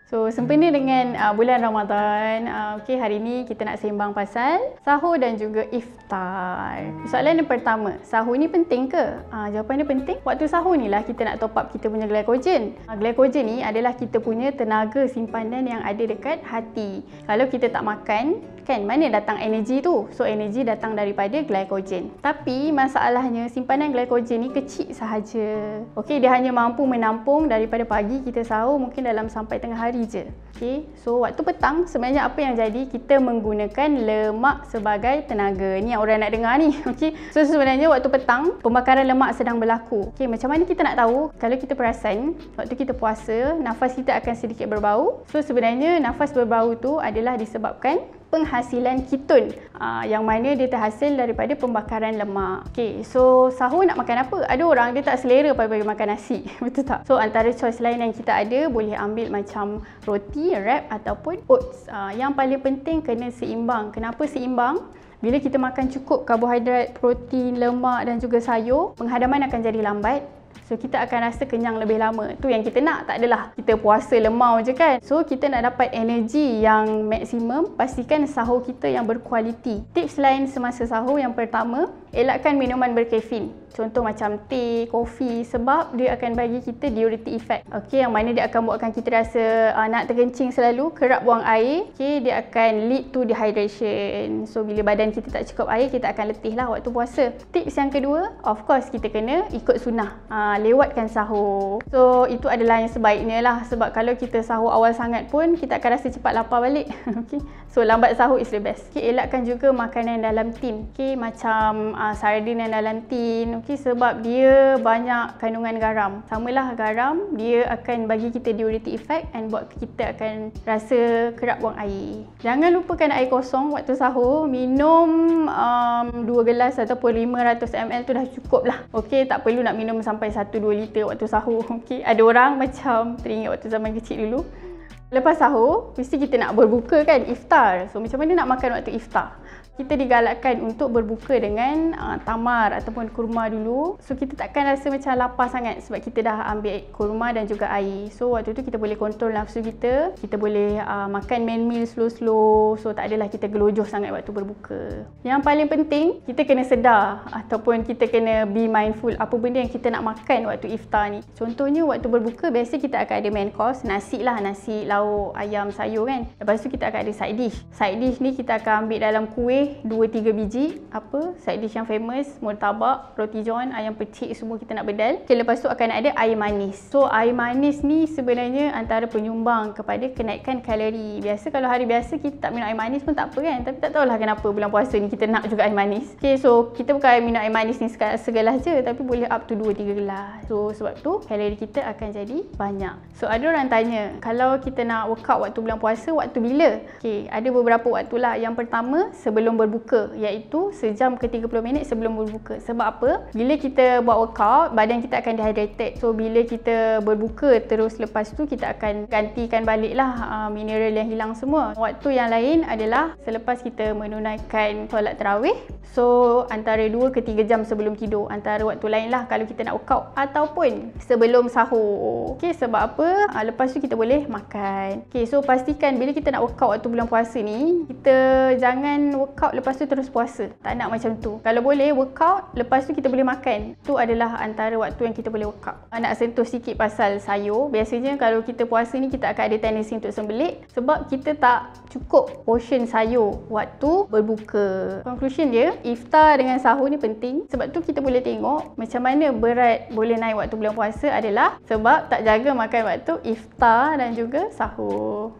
So, sempena dengan bulan Ramadan, okay, hari ni kita nak sembang pasal sahur dan juga iftar. Soalan yang pertama, sahur ni penting ke? Jawapan dia penting. Waktu sahur ni lah kita nak top up kita punya glycogen. Glycogen ni adalah kita punya tenaga simpanan yang ada dekat hati. Kalau kita tak makan, kan mana datang energi tu? So, energi datang daripada glycogen. Tapi masalahnya simpanan glycogen ni kecil sahaja. Okay, dia hanya mampu menampung daripada pagi kita sahur mungkin dalam sampai tengah hari je. Okay, so waktu petang sebenarnya apa yang jadi, kita menggunakan lemak sebagai tenaga. Ni yang orang nak dengar ni. Okay, so sebenarnya waktu petang pembakaran lemak sedang berlaku. Okay, macam mana kita nak tahu? Kalau kita perasan waktu kita puasa, nafas kita akan sedikit berbau. So sebenarnya nafas berbau tu adalah disebabkan penghasilan ketone yang mana dia terhasil daripada pembakaran lemak. Okay, so sahur nak makan apa? Ada orang dia tak selera pagi-pagi makan nasi. Betul tak? So antara choice lain yang kita ada, boleh ambil macam roti, wrap ataupun oats. Yang paling penting kena seimbang. Kenapa seimbang? Bila kita makan cukup karbohidrat, protein, lemak dan juga sayur, penghadaman akan jadi lambat. So, kita akan rasa kenyang lebih lama. Tu yang kita nak. Tak adalah kita puasa lemau je kan. So, kita nak dapat energi yang maksimum. Pastikan sahur kita yang berkualiti. Tips lain semasa sahur yang pertama, elakkan minuman berkafein. Contoh macam teh, kopi, sebab dia akan bagi kita diuretic effect. Okey, yang mana dia akan buatkan kita rasa nak terkencing selalu, kerap buang air. Okey, dia akan lead to dehydration. So, bila badan kita tak cukup air, kita akan letih lah waktu puasa. Tips yang kedua, of course kita kena ikut sunnah. Lewatkan sahur. So, itu adalah yang sebaiknya lah. Sebab kalau kita sahur awal sangat pun, kita akan rasa cepat lapar balik. Okey, so lambat sahur is the best. Okey, elakkan juga makanan dalam tin. Okey, macam sardin yang dalam tin. Okey, sebab dia banyak kandungan garam. Samalah garam, dia akan bagi kita diuretic effect and buat kita akan rasa kerap buang air. Jangan lupakan air kosong waktu sahur. Minum 2 gelas ataupun 500 ml tu dah cukup lah. Okey, tak perlu nak minum sampai 1-2 liter waktu sahur. Okey, ada orang macam teringat waktu zaman kecil dulu. Lepas sahur, mesti kita nak berbuka kan, iftar. So, macam mana nak makan waktu iftar? Kita digalakkan untuk berbuka dengan tamar ataupun kurma dulu. So, kita takkan rasa macam lapar sangat sebab kita dah ambil kurma dan juga air. So, waktu tu kita boleh kontrol nafsu kita. Kita boleh makan main meal slow-slow. So, tak adalah kita gelojoh sangat waktu berbuka. Yang paling penting, kita kena sedar ataupun kita kena be mindful apa benda yang kita nak makan waktu iftar ni. Contohnya, waktu berbuka, biasa kita akan ada main course. Nasi lah, nasi, lauk, ayam, sayur kan. Lepas tu kita akan ada side dish. Side dish ni kita akan ambil dalam kuih 2-3 biji. Apa? Side dish yang famous, murtabak, roti john, ayam pecik, semua kita nak bedal. Okay, lepas tu akan ada air manis. So, air manis ni sebenarnya antara penyumbang kepada kenaikan kalori. Biasa kalau hari biasa kita tak minum air manis pun tak apa kan. Tapi tak tahulah kenapa bulan puasa ni kita nak juga air manis. Okay, so kita bukan minum air manis ni segelas je, tapi boleh up to 2-3 gelas. So, sebab tu kalori kita akan jadi banyak. So, ada orang tanya, kalau kita nak workout waktu bulan puasa, waktu bila? Okay, ada beberapa waktu lah. Yang pertama, sebelum berbuka, iaitu sejam ke 30 minit sebelum berbuka. Sebab apa? Bila kita buat workout, badan kita akan dehydrated. So, bila kita berbuka terus lepas tu, kita akan gantikan balik lah mineral yang hilang semua. Waktu yang lain adalah selepas kita menunaikan solat tarawih. So, antara 2 ke 3 jam sebelum tidur. Antara waktu lain lah kalau kita nak workout. Ataupun sebelum sahur. Okay, sebab apa? Lepas tu kita boleh makan. Okay, so pastikan bila kita nak workout waktu bulan puasa ni, kita jangan workout lepas tu terus puasa. Tak nak macam tu. Kalau boleh workout, lepas tu kita boleh makan. Tu adalah antara waktu yang kita boleh workout. Nak sentuh sikit pasal sayur. Biasanya kalau kita puasa ni, kita akan ada tendensi untuk sembelit sebab kita tak cukup portion sayur waktu berbuka. Conclusion dia, iftar dengan sahur ni penting. Sebab tu kita boleh tengok macam mana berat boleh naik waktu bulan puasa adalah sebab tak jaga makan waktu iftar dan juga sahur.